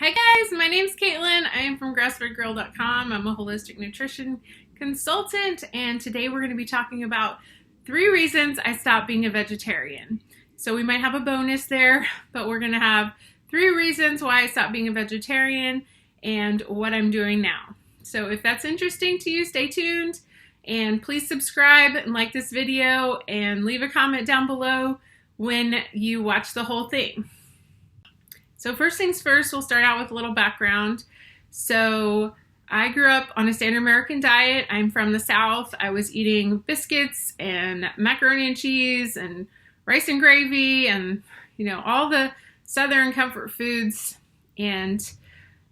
Hi guys, my name's Caitlin. I am from grassfedgirl.com. I'm a holistic nutrition consultant, and today we're going to be talking about 3 reasons I stopped being a vegetarian. So we might have a bonus there, but we're going to have 3 reasons why I stopped being a vegetarian and what I'm doing now. So if that's interesting to you, stay tuned, and please subscribe and like this video and leave a comment down below when you watch the whole thing. So first things first, we'll start out with a little background. So I grew up on a standard American diet. I'm from the South. I was eating biscuits and macaroni and cheese and rice and gravy and, all the Southern comfort foods. And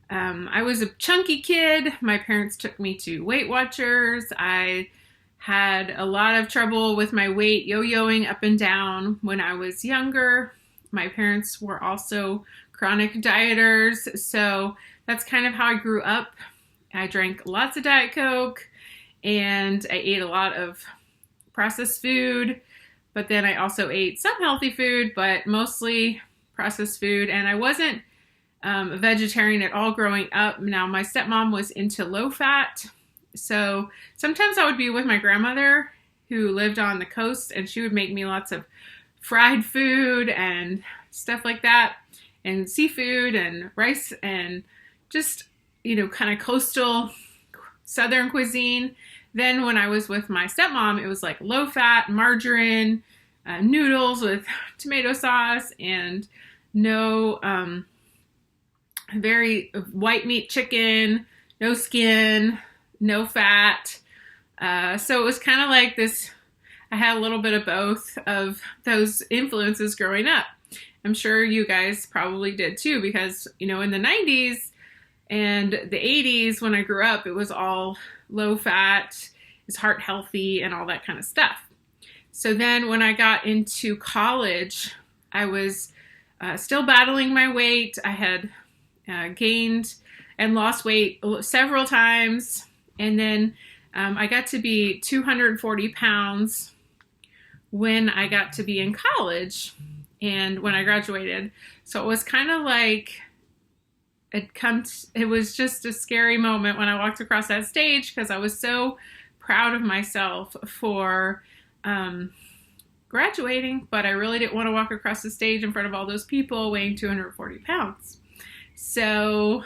I was a chunky kid. My parents took me to Weight Watchers. I had a lot of trouble with my weight yo-yoing up and down when I was younger. My parents were also chronic dieters, so that's kind of how I grew up. I drank lots of Diet Coke, and I ate a lot of processed food, but then I also ate some healthy food, but mostly processed food, and I wasn't a vegetarian at all growing up. Now, my stepmom was into low-fat, so sometimes I would be with my grandmother who lived on the coast, and she would make me lots of fried food and stuff like that, and seafood and rice and just, kind of coastal Southern cuisine. Then when I was with my stepmom, it was like low fat, margarine, noodles with tomato sauce, and no very white meat chicken, no skin, no fat. So it was kind of like this. I had a little bit of both of those influences growing up. I'm sure you guys probably did too, because, in the 90s and the 80s when I grew up, it was all low fat, it's heart healthy and all that kind of stuff. So then when I got into college, I was still battling my weight. I had gained and lost weight several times. And then I got to be 240 pounds when I got to be in college and when I graduated. So it was kind of like it was just a scary moment when I walked across that stage, because I was so proud of myself for graduating, but I really didn't want to walk across the stage in front of all those people weighing 240 pounds. So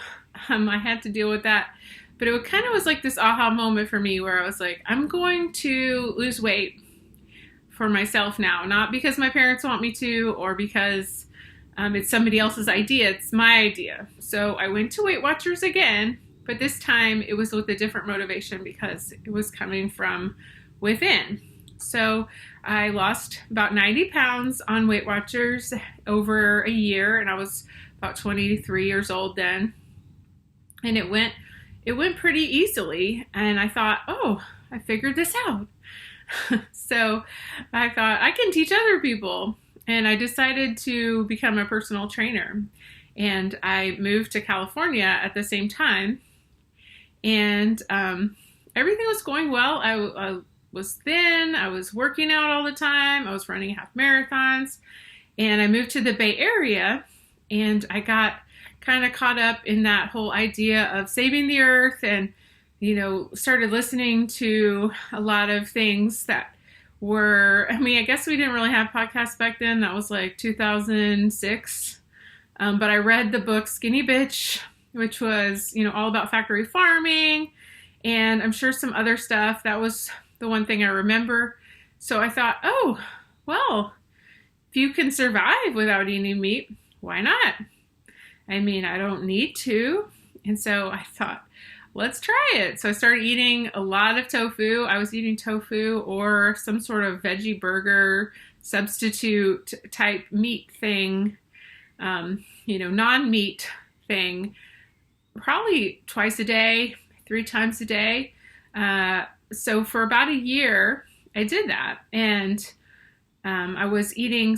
I had to deal with that. But it kind of was like this aha moment for me where I was like, I'm going to lose weight for myself now, not because my parents want me to or because it's somebody else's idea. It's my idea. So I went to Weight Watchers again, but this time it was with a different motivation because it was coming from within. So I lost about 90 pounds on Weight Watchers over a year, and I was about 23 years old then. And it went pretty easily, and I thought, oh, I figured this out. So I thought I can teach other people, and I decided to become a personal trainer. And I moved to California at the same time, and everything was going well. I was thin, I was working out all the time, I was running half marathons, and I moved to the Bay Area, and I got kind of caught up in that whole idea of saving the earth, and started listening to a lot of things that were, I guess we didn't really have podcasts back then. That was like 2006. But I read the book Skinny Bitch, which was, all about factory farming, and I'm sure some other stuff. That was the one thing I remember. So I thought, oh, well, if you can survive without eating meat, why not? I don't need to. And so I thought, let's try it. So I started eating a lot of tofu. I was eating tofu or some sort of veggie burger substitute type meat thing, non-meat thing, probably twice a day, 3 times a day. So for about a year, I did that. And I was eating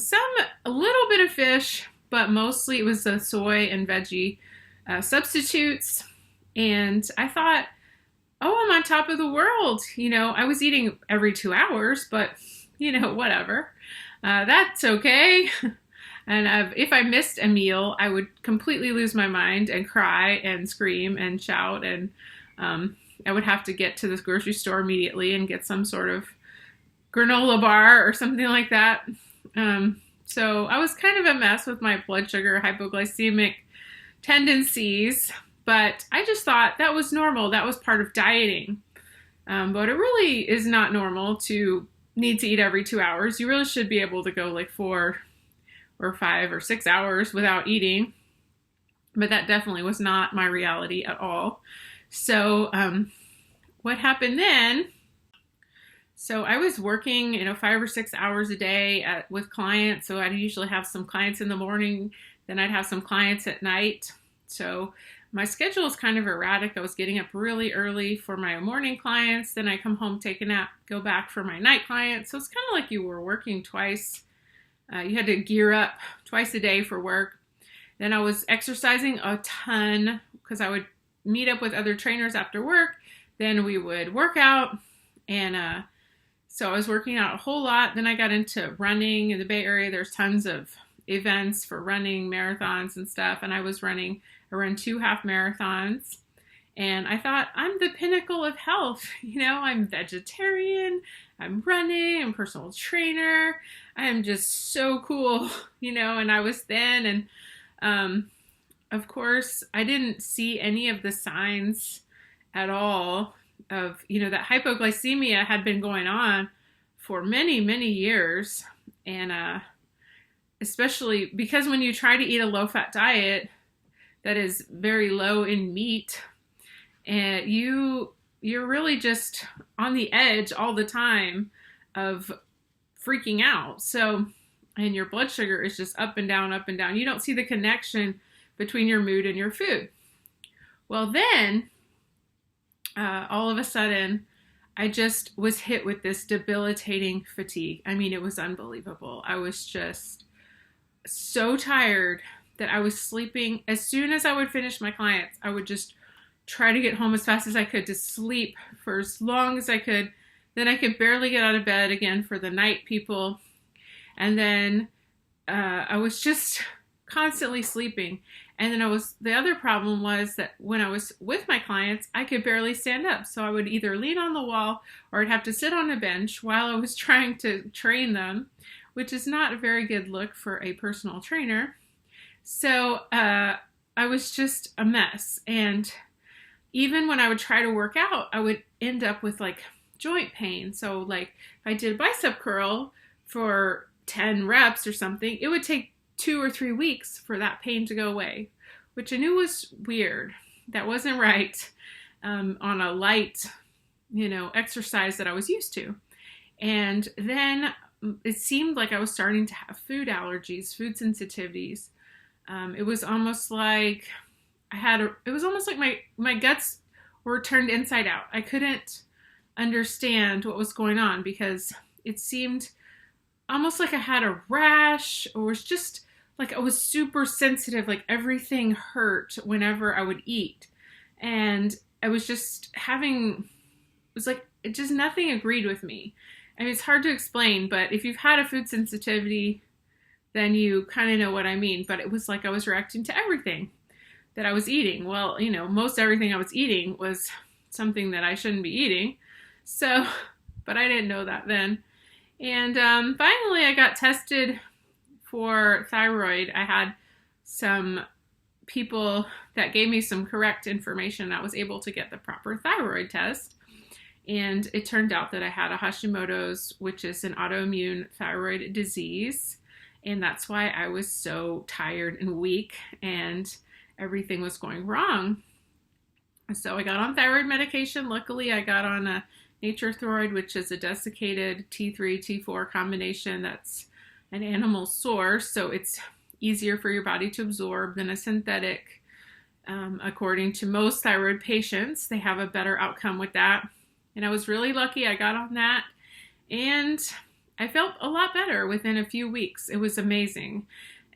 a little bit of fish, but mostly it was the soy and veggie substitutes. And I thought, oh, I'm on top of the world. I was eating every 2 hours, but, whatever. That's okay. And if I missed a meal, I would completely lose my mind and cry and scream and shout. And I would have to get to the grocery store immediately and get some sort of granola bar or something like that. So I was kind of a mess with my blood sugar hypoglycemic tendencies, but I just thought that was normal. That was part of dieting. But it really is not normal to need to eat every 2 hours. You really should be able to go like 4 or 5 or 6 hours without eating. But that definitely was not my reality at all. So what happened then? So I was working, 5 or 6 hours a day with clients. So I'd usually have some clients in the morning, then I'd have some clients at night. So my schedule was kind of erratic. I was getting up really early for my morning clients. Then I come home, take a nap, go back for my night clients. So it's kind of like you were working twice. You had to gear up twice a day for work. Then I was exercising a ton because I would meet up with other trainers after work. Then we would work out. And so I was working out a whole lot. Then I got into running in the Bay Area. There's tons of events for running, marathons and stuff. And I ran 2 half marathons. And I thought, I'm the pinnacle of health. I'm vegetarian, I'm running, I'm personal trainer. I am just so cool, and I was thin. And of course, I didn't see any of the signs at all of, that hypoglycemia had been going on for many, many years. And especially because when you try to eat a low-fat diet that is very low in meat, and you're really just on the edge all the time of freaking out. So, and your blood sugar is just up and down, up and down. You don't see the connection between your mood and your food. Well, then, all of a sudden, I just was hit with this debilitating fatigue. I mean, it was unbelievable. I was just so tired that I was sleeping. As soon as I would finish my clients, I would just try to get home as fast as I could to sleep for as long as I could. Then I could barely get out of bed again for the night people. And then I was just constantly sleeping. And then the other problem was that when I was with my clients, I could barely stand up. So I would either lean on the wall or I'd have to sit on a bench while I was trying to train them, which is not a very good look for a personal trainer. So I was just a mess. And even when I would try to work out, I would end up with like joint pain. So like if I did a bicep curl for 10 reps or something, it would take 2 or 3 weeks for that pain to go away, which I knew was weird. That wasn't right on a light, exercise that I was used to. And then it seemed like I was starting to have food allergies, food sensitivities. It was almost like my guts were turned inside out. I couldn't understand what was going on because it seemed almost like I had a rash, or was just like I was super sensitive, like everything hurt whenever I would eat. And I was just just nothing agreed with me. I mean, it's hard to explain, but if you've had a food sensitivity, then you kind of know what I mean. But it was like I was reacting to everything that I was eating. Well, most everything I was eating was something that I shouldn't be eating. So, but I didn't know that then. And finally, I got tested for thyroid. I had some people that gave me some correct information. I was able to get the proper thyroid test. And it turned out that I had a Hashimoto's, which is an autoimmune thyroid disease. And that's why I was so tired and weak and everything was going wrong. So I got on thyroid medication. Luckily, I got on a thyroid, which is a desiccated T3, T4 combination that's an animal source. So it's easier for your body to absorb than a synthetic. According to most thyroid patients, they have a better outcome with that. And I was really lucky. I got on that and I felt a lot better within a few weeks. It was amazing.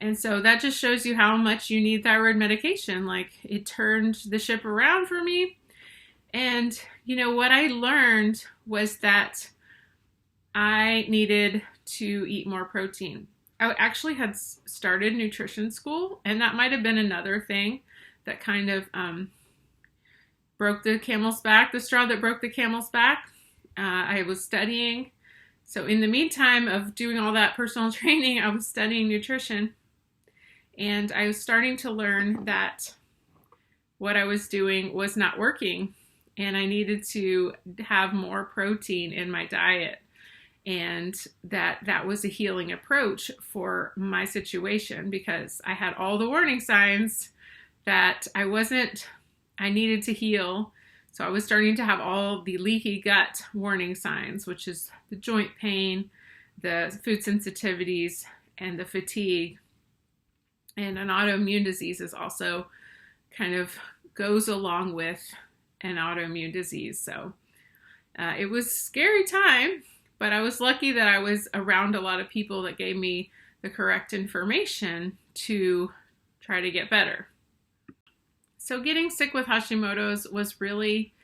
And so that just shows you how much you need thyroid medication. Like, it turned the ship around for me. And, what I learned was that I needed to eat more protein. I actually had started nutrition school, and that might have been another thing that kind of broke the camel's back, the straw that broke the camel's back. I was studying. So in the meantime of doing all that personal training, I was studying nutrition, and I was starting to learn that what I was doing was not working, and I needed to have more protein in my diet, and that was a healing approach for my situation, because I had all the warning signs that I needed to heal. So I was starting to have all the leaky gut warning signs, which is the joint pain, the food sensitivities, and the fatigue. And an autoimmune disease is also kind of goes along with an autoimmune disease. So it was a scary time, but I was lucky that I was around a lot of people that gave me the correct information to try to get better. So getting sick with Hashimoto's was really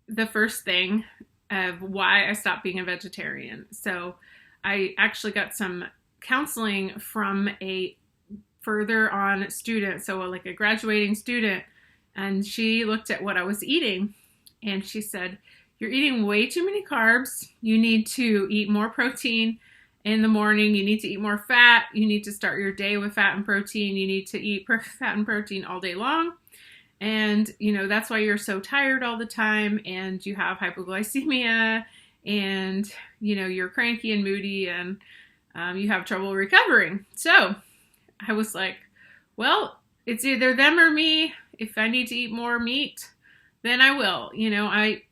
the first thing of why I stopped being a vegetarian. So I actually got some counseling from a further on student, so like a graduating student, and she looked at what I was eating, and she said, "You're eating way too many carbs. You need to eat more protein in the morning. You need to eat more fat. You need to start your day with fat and protein. You need to eat fat and protein all day long. And, that's why you're so tired all the time, and you have hypoglycemia, and, you're cranky and moody, and you have trouble recovering." So I was like, well, it's either them or me. If I need to eat more meat, then I will.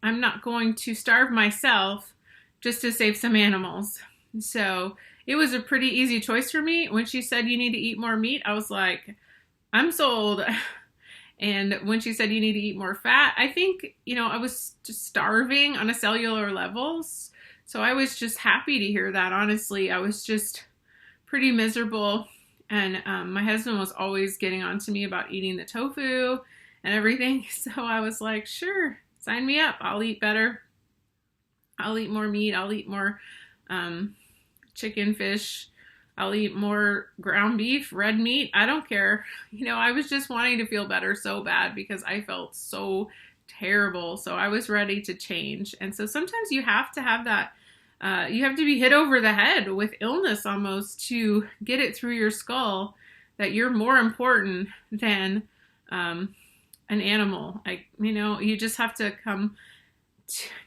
I'm not going to starve myself just to save some animals. So it was a pretty easy choice for me. When she said you need to eat more meat, I was like, I'm sold. And when she said you need to eat more fat, I think, I was just starving on a cellular level. So I was just happy to hear that, honestly. I was just pretty miserable. And my husband was always getting on to me about eating the tofu and everything. So I was like, sure, sign me up. I'll eat better. I'll eat more meat. I'll eat more chicken, fish. I'll eat more ground beef, red meat. I don't care. I was just wanting to feel better so bad because I felt so terrible. So I was ready to change. And so sometimes you have to have that. You have to be hit over the head with illness almost to get it through your skull that you're more important than an animal. You just have to come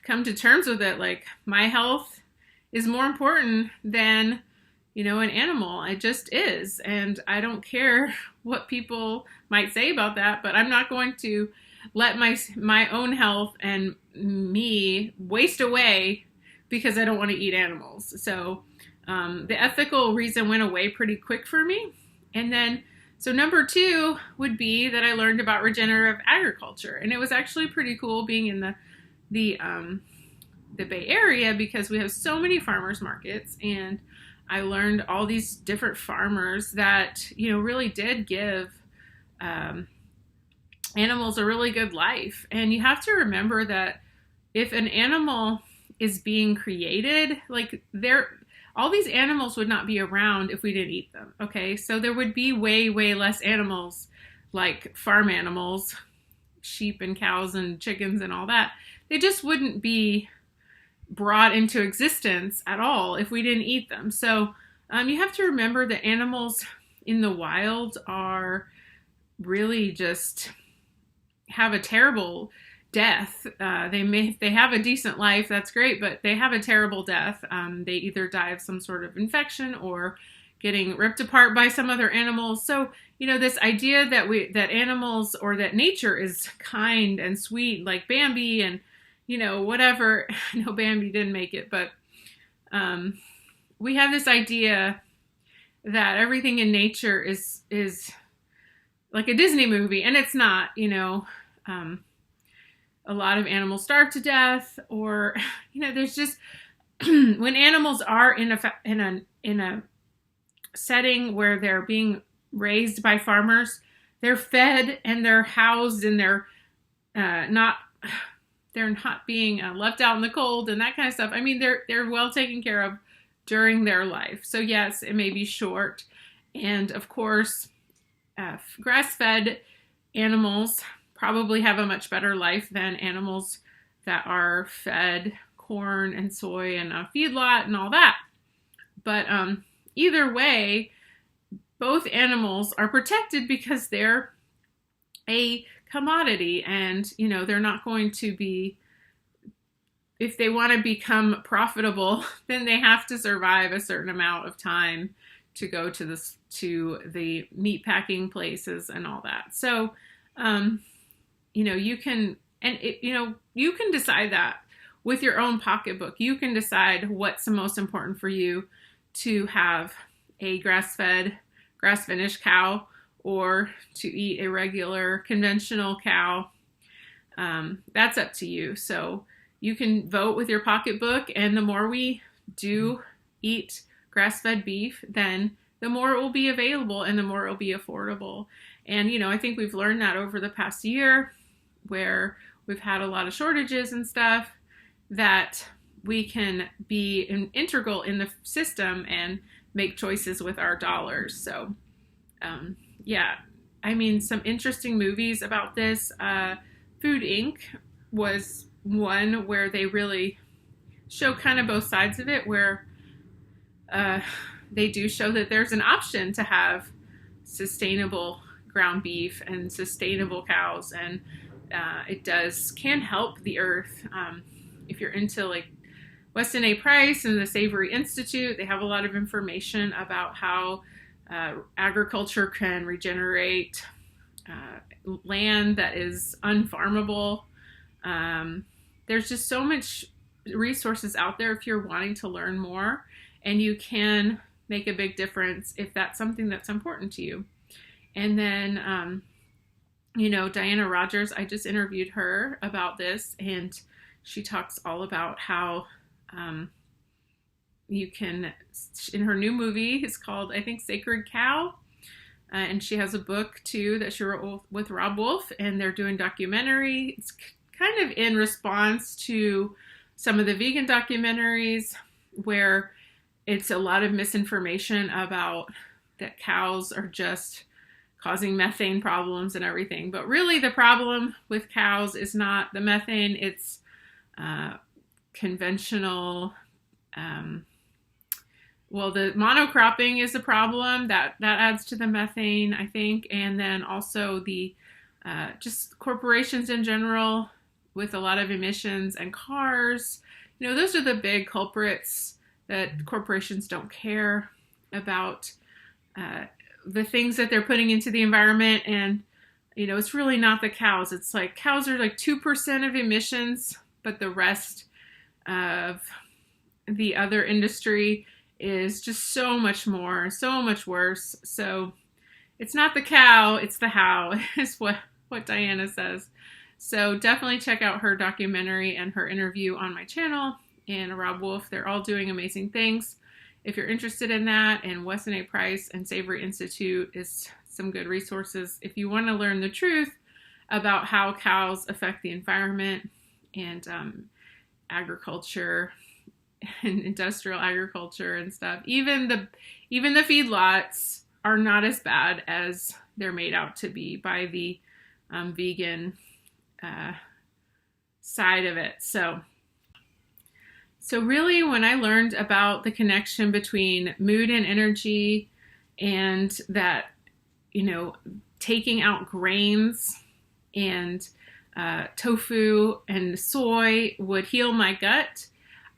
to terms with it. Like, my health is more important than an animal. It just is. And I don't care what people might say about that, but I'm not going to let my own health and me waste away because I don't want to eat animals. So the ethical reason went away pretty quick for me. And then, so number 2 would be that I learned about regenerative agriculture. And it was actually pretty cool being in the Bay Area, because we have so many farmers markets, and I learned all these different farmers that, really did give animals a really good life. And you have to remember that if an animal is being created, like, all these animals would not be around if we didn't eat them. Okay. So there would be way, way less animals, like farm animals, sheep and cows and chickens and all that. They just wouldn't be brought into existence at all if we didn't eat them. So you have to remember that animals in the wild are really just have a terrible death. If they have a decent life, that's great, but they have a terrible death. They either die of some sort of infection or getting ripped apart by some other animals. So, this idea that animals or that nature is kind and sweet, like Bambi and, whatever. I know Bambi didn't make it, but we have this idea that everything in nature is like a Disney movie, and it's not. A lot of animals starve to death, or there's just when animals are in a setting where they're being raised by farmers, they're fed and they're housed, and they're not being left out in the cold and that kind of stuff. I mean, they're well taken care of during their life. So yes, it may be short. And of course, grass-fed animals probably have a much better life than animals that are fed corn and soy and a feedlot and all that. But either way, both animals are protected because they're a commodity, and they're not going to be, if they want to become profitable, then they have to survive a certain amount of time to go to the meat packing places and all that. So you can decide that with your own pocketbook. You can decide what's the most important for you, to have a grass-finished cow, or to eat a regular conventional cow. That's up to you. So you can vote with your pocketbook, and the more we do eat grass-fed beef, then the more it will be available and the more it will be affordable. And, I think we've learned that over the past year, where we've had a lot of shortages and stuff, that we can be integral in the system and make choices with our dollars. So, some interesting movies about this. Food Inc. was one where they really show kind of both sides of it, where they do show that there's an option to have sustainable ground beef and sustainable cows, and it can help the earth. If you're into like Weston A. Price and the Savory Institute, they have a lot of information about how agriculture can regenerate land that is unfarmable. There's just so much resources out there if you're wanting to learn more, and you can make a big difference if that's something that's important to you. And then, Diana Rogers, I just interviewed her about this, and she talks all about how you can, in her new movie, it's called, I think, Sacred Cow. And she has a book too that she wrote with Rob Wolf, and they're doing documentary. It's kind of in response to some of the vegan documentaries where it's a lot of misinformation about that cows are just causing methane problems and everything. But really the problem with cows is not the methane, it's conventional, the monocropping is a problem that adds to the methane, I think. And then also the just corporations in general with a lot of emissions and cars. Those are the big culprits that corporations don't care about the things that they're putting into the environment. And, it's really not the cows. It's like cows are like 2% of emissions, but the rest of the other industry is just so much more, so much worse. So it's not the cow, it's the how, is what Diana says. So definitely check out her documentary and her interview on my channel, and Rob Wolf. They're all doing amazing things. If you're interested in that, and Weston A. Price and Savory Institute is some good resources if you want to learn the truth about how cows affect the environment and agriculture and industrial agriculture and stuff. Even the feedlots are not as bad as they're made out to be by the vegan side of it. So really, when I learned about the connection between mood and energy, and that, taking out grains and tofu and soy would heal my gut,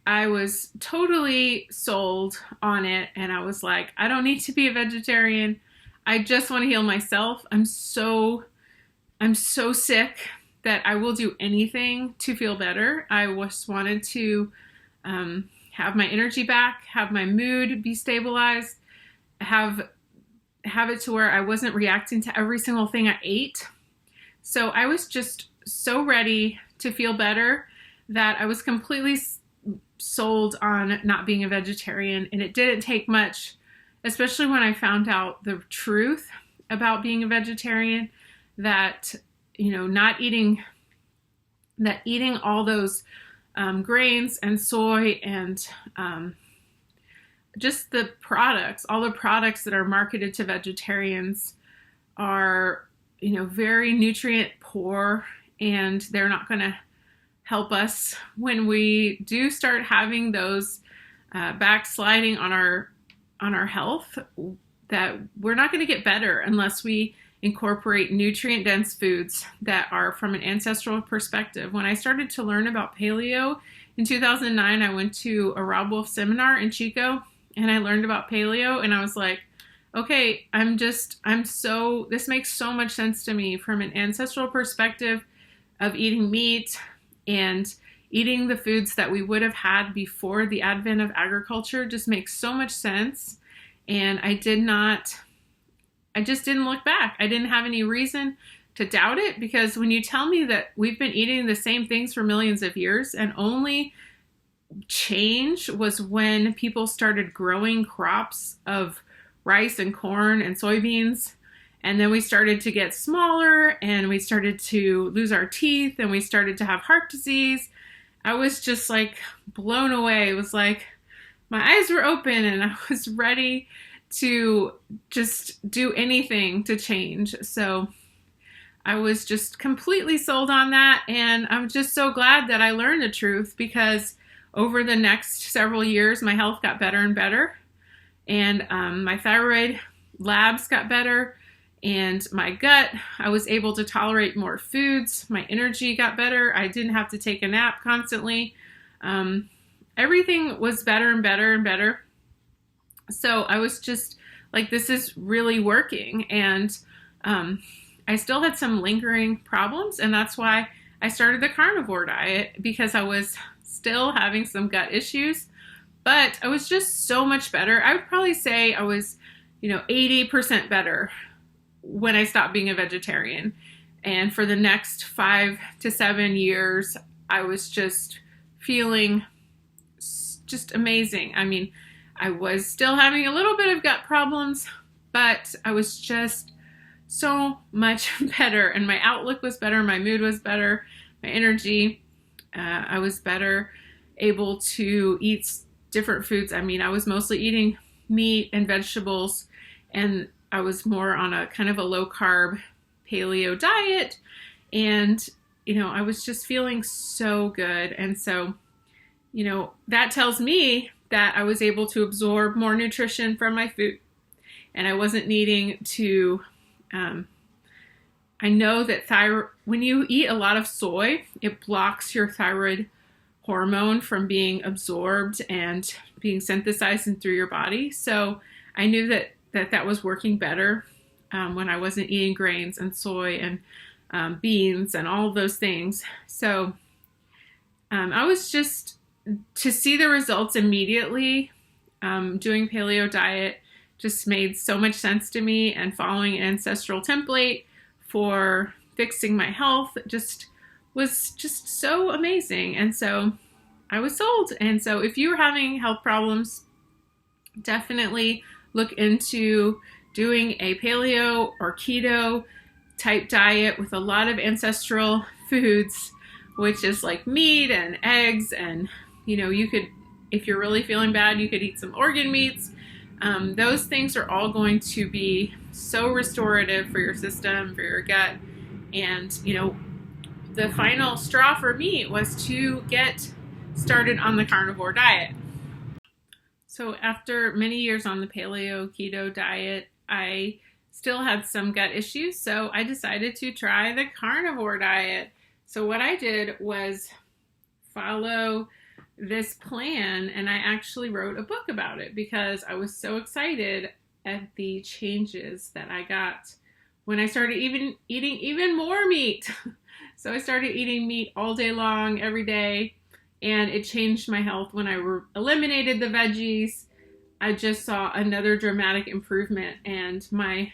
I was totally sold on it. And I was like, I don't need to be a vegetarian. I just want to heal myself. I'm so sick that I will do anything to feel better. I just wanted to have my energy back, have my mood be stabilized, have it to where I wasn't reacting to every single thing I ate. So I was just so ready to feel better that I was completely sold on not being a vegetarian. And it didn't take much, especially when I found out the truth about being a vegetarian, that, not eating all those grains and soy and just the products, all the products that are marketed to vegetarians are, very nutrient poor, and they're not going to help us when we do start having those backsliding on our health. That we're not going to get better unless we incorporate nutrient dense foods that are from an ancestral perspective. When I started to learn about paleo in 2009, I went to a Rob Wolf seminar in Chico, and I learned about paleo, and I was like, okay, this makes so much sense to me from an ancestral perspective of eating meat and eating the foods that we would have had before the advent of agriculture. Just makes so much sense. And I just didn't look back. I didn't have any reason to doubt it, because when you tell me that we've been eating the same things for millions of years, and only change was when people started growing crops of rice and corn and soybeans, and then we started to get smaller, and we started to lose our teeth, and we started to have heart disease. I was just like blown away. It was like my eyes were open, and I was ready to just do anything to change. So I was just completely sold on that, and I'm just so glad that I learned the truth, because over the next several years, my health got better and better, and my thyroid labs got better, and my gut, I was able to tolerate more foods. My energy got better. I didn't have to take a nap constantly. Everything was better and better and better. So I was just like, this is really working. And I still had some lingering problems, and that's why I started the carnivore diet, because I was still having some gut issues, but I was just so much better. I would probably say I was, 80% better when I stopped being a vegetarian. And for the next 5 to 7 years, I was just feeling just amazing. I mean, I was still having a little bit of gut problems, but I was just so much better, and my outlook was better, my mood was better, my energy, I was better able to eat different foods. I mean, I was mostly eating meat and vegetables, and I was more on a kind of a low carb paleo diet, and I was just feeling so good. And so that tells me that I was able to absorb more nutrition from my food, and I wasn't needing to I know that when you eat a lot of soy, it blocks your thyroid hormone from being absorbed and being synthesized through your body. So I knew that was working better when I wasn't eating grains and soy and beans and all of those things. So I was just, to see the results immediately, doing paleo diet just made so much sense to me, and following an ancestral template for fixing my health was just so amazing. And so I was sold. And so if you're having health problems, definitely look into doing a paleo or keto type diet with a lot of ancestral foods, which is like meat and eggs. And, you could, if you're really feeling bad, you could eat some organ meats. Those things are all going to be so restorative for your system, for your gut. And, the final straw for me was to get started on the carnivore diet. So after many years on the paleo keto diet, I still had some gut issues. So I decided to try the carnivore diet. So what I did was follow this plan, and I actually wrote a book about it because I was so excited at the changes that I got when I started eating even more meat. So I started eating meat all day long, every day, and it changed my health. When I eliminated the veggies, I just saw another dramatic improvement, and my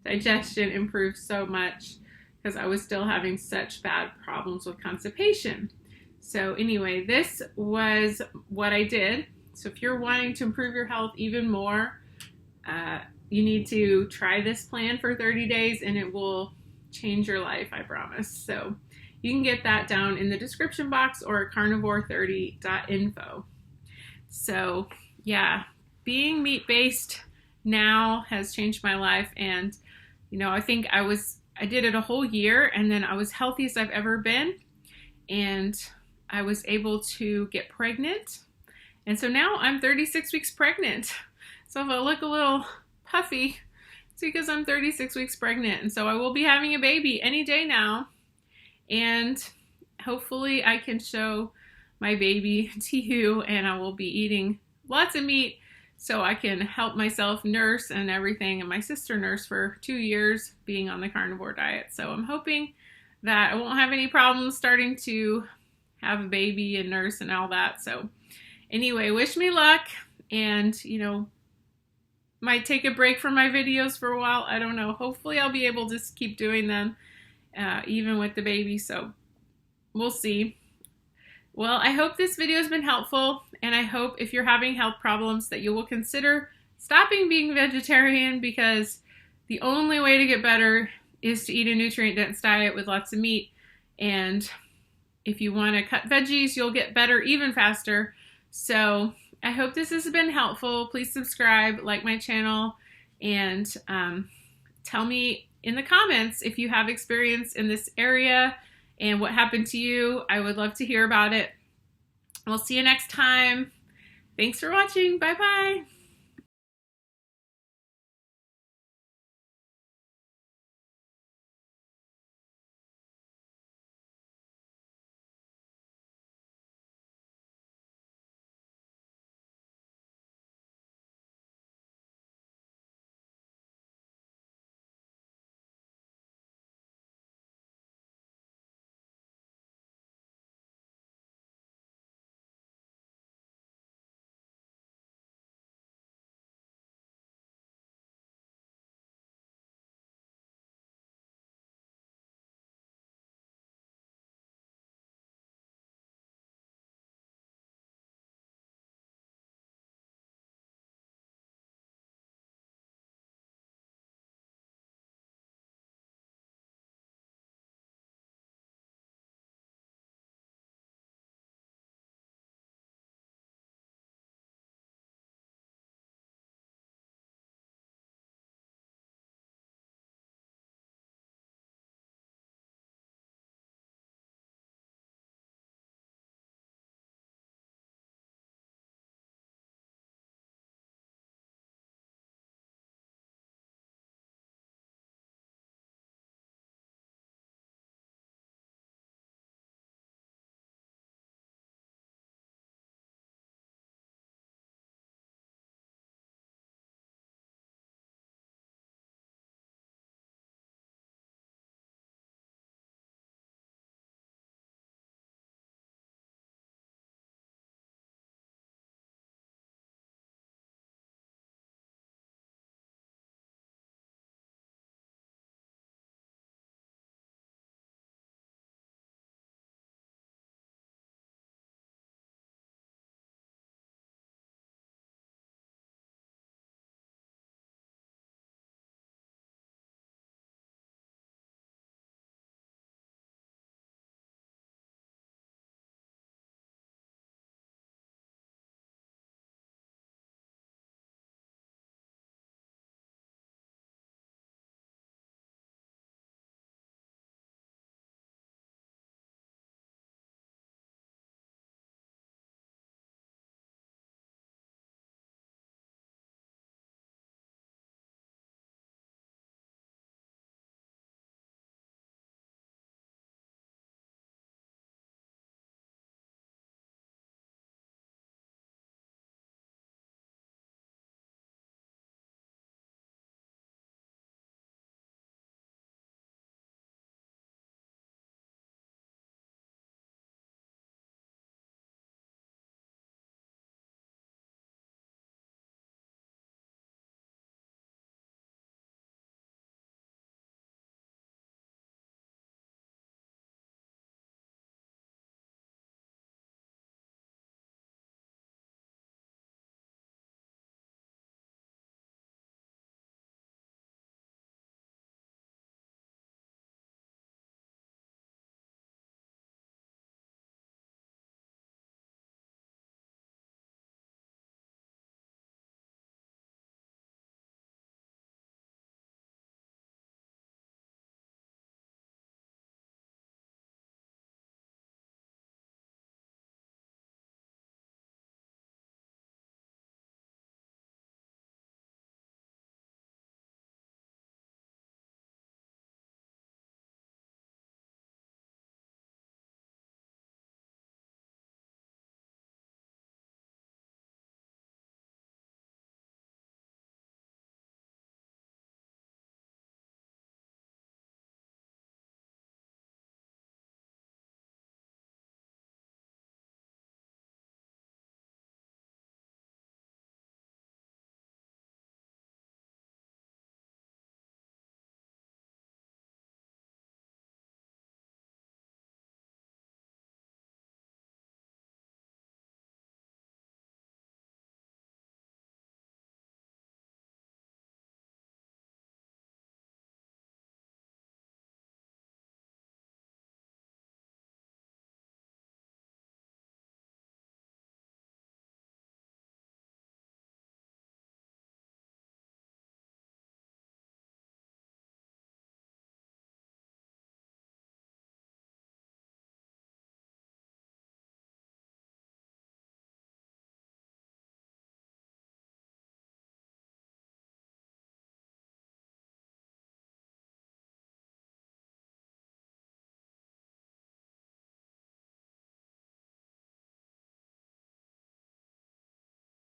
digestion improved so much because I was still having such bad problems with constipation. So anyway, this was what I did. So if you're wanting to improve your health even more, you need to try this plan for 30 days, and it will change your life, I promise. So you can get that down in the description box or at carnivore30.info. So yeah, being meat-based now has changed my life. And, you know, I think I did it a whole year, and then I was healthiest I've ever been. And I was able to get pregnant. And so now I'm 36 weeks pregnant. So if I look a little puffy, it's because I'm 36 weeks pregnant. And so I will be having a baby any day now. And hopefully I can show my baby to you, and I will be eating lots of meat so I can help myself nurse and everything. And my sister nursed for 2 years being on the carnivore diet. So I'm hoping that I won't have any problems starting to have a baby and nurse and all that. So anyway, wish me luck, and, you know, might take a break from my videos for a while. I don't know. Hopefully I'll be able to keep doing them even with the baby. So we'll see. Well, I hope this video has been helpful, and I hope if you're having health problems that you will consider stopping being vegetarian, because the only way to get better is to eat a nutrient-dense diet with lots of meat. And if you want to cut veggies, you'll get better even faster. So I hope this has been helpful. Please subscribe, like my channel, and tell me in the comments if you have experience in this area and what happened to you. I would love to hear about it. We'll see you next time. Thanks for watching. Bye-bye.